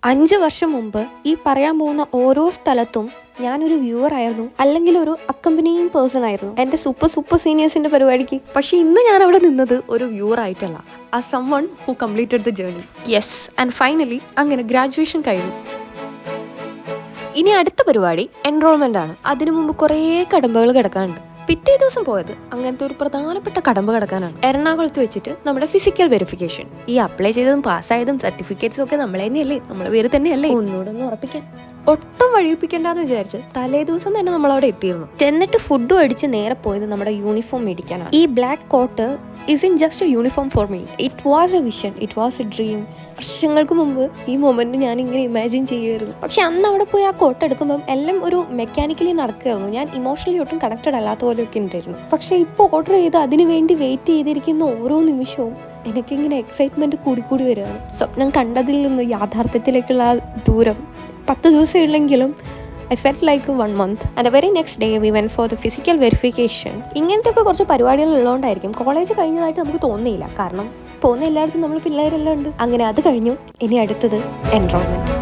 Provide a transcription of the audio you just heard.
5 വർഷം മുമ്പ് ഈ പറയാൻ പോകുന്ന ഓരോ സ്ഥലത്തും ഞാനൊരു വ്യൂവർ ആയിരുന്നു, അല്ലെങ്കിൽ ഒരു അക്കമ്പനിയിങ് പേഴ്സൺ ആയിരുന്നു എൻ്റെ സൂപ്പർ സീനിയേഴ്സിൻ്റെ പരിപാടിക്ക്. പക്ഷേ ഇന്ന് ഞാൻ അവിടെ നിന്നത് ഒരു വ്യൂവർ ആയിട്ടല്ല, ആ someone who completed the journey. Yes, and finally അങ്ങനെ ഗ്രാജുവേഷൻ കഴിഞ്ഞു. ഇനി അടുത്ത പരിപാടി എൻറോൾമെൻ്റ് ആണ്. അതിനു മുമ്പ് കുറേ കടമ്പകൾ കിടക്കാനുണ്ട്. പിറ്റേ ദിവസം പോയത് അങ്ങനത്തെ ഒരു പ്രധാനപ്പെട്ട കടമ്പ കിടക്കാനാണ്. എറണാകുളത്ത് വെച്ചിട്ട് നമ്മുടെ ഫിസിക്കൽ വെരിഫിക്കേഷൻ. ഈ അപ്ലൈ ചെയ്തതും പാസ്സായതും സർട്ടിഫിക്കറ്റ്സും ഒക്കെ നമ്മളെ തന്നെയല്ലേ, നമ്മളെ പേര് തന്നെയല്ലേ, ഒന്നുകൂടെ ഒന്ന് ഉറപ്പിക്കാൻ. ഒട്ടും വഴിയിപ്പിക്കണ്ടെന്ന് വിചാരിച്ച് തലേ ദിവസം തന്നെ നമ്മളവിടെ എത്തിയിരുന്നു. ചെന്നിട്ട് ഫുഡും അടിച്ച് നേരെ പോയത് നമ്മുടെ യൂണിഫോം മേടിക്കാനാണ്. ഈ ബ്ലാക്ക് കോട്ട് ഇൻ just a uniform for me. It was a vision, it was a dream. വർഷങ്ങൾക്ക് മുമ്പ് ഈ മൊമെന്റ് ഞാൻ ഇങ്ങനെ ഇമാജിൻ ചെയ്യുമായിരുന്നു. പക്ഷെ അന്ന് അവിടെ പോയി ആ കോട്ട് എടുക്കുമ്പം എല്ലാം ഒരു മെക്കാനിക്കലി നടക്കുകയായിരുന്നു. ഞാൻ ഇമോഷണലി ഒട്ടും കണക്റ്റഡ് അല്ലാത്ത പോലെയൊക്കെ ഉണ്ടായിരുന്നു. പക്ഷെ ഇപ്പോൾ ഓർഡർ ചെയ്ത് അതിനു വേണ്ടി വെയിറ്റ് ചെയ്തിരിക്കുന്ന ഓരോ നിമിഷവും എനിക്കിങ്ങനെ എക്സൈറ്റ്മെന്റ് കൂടിക്കൂടി വരികയാണ്. സ്വപ്നം കണ്ടതിൽ നിന്ന് യാഥാർത്ഥ്യത്തിലേക്കുള്ള ദൂരം 10 ദിവസം ഉള്ളെങ്കിലും I felt like 1 month. And the very next day we went for the physical verification. ഇങ്ങനത്തെ ഒക്കെ കുറച്ച് പരിപാടികൾ ഉള്ളതുകൊണ്ടായിരിക്കും കോളേജ് കഴിഞ്ഞതായിട്ട് നമുക്ക് തോന്നിയില്ല. കാരണം പോകുന്ന എല്ലായിടത്തും നമ്മൾ പിള്ളേരെല്ലാം ഉണ്ട്. അങ്ങനെ അത് കഴിഞ്ഞു. ഇനി അടുത്തത് എൻറോൾമെന്റ്.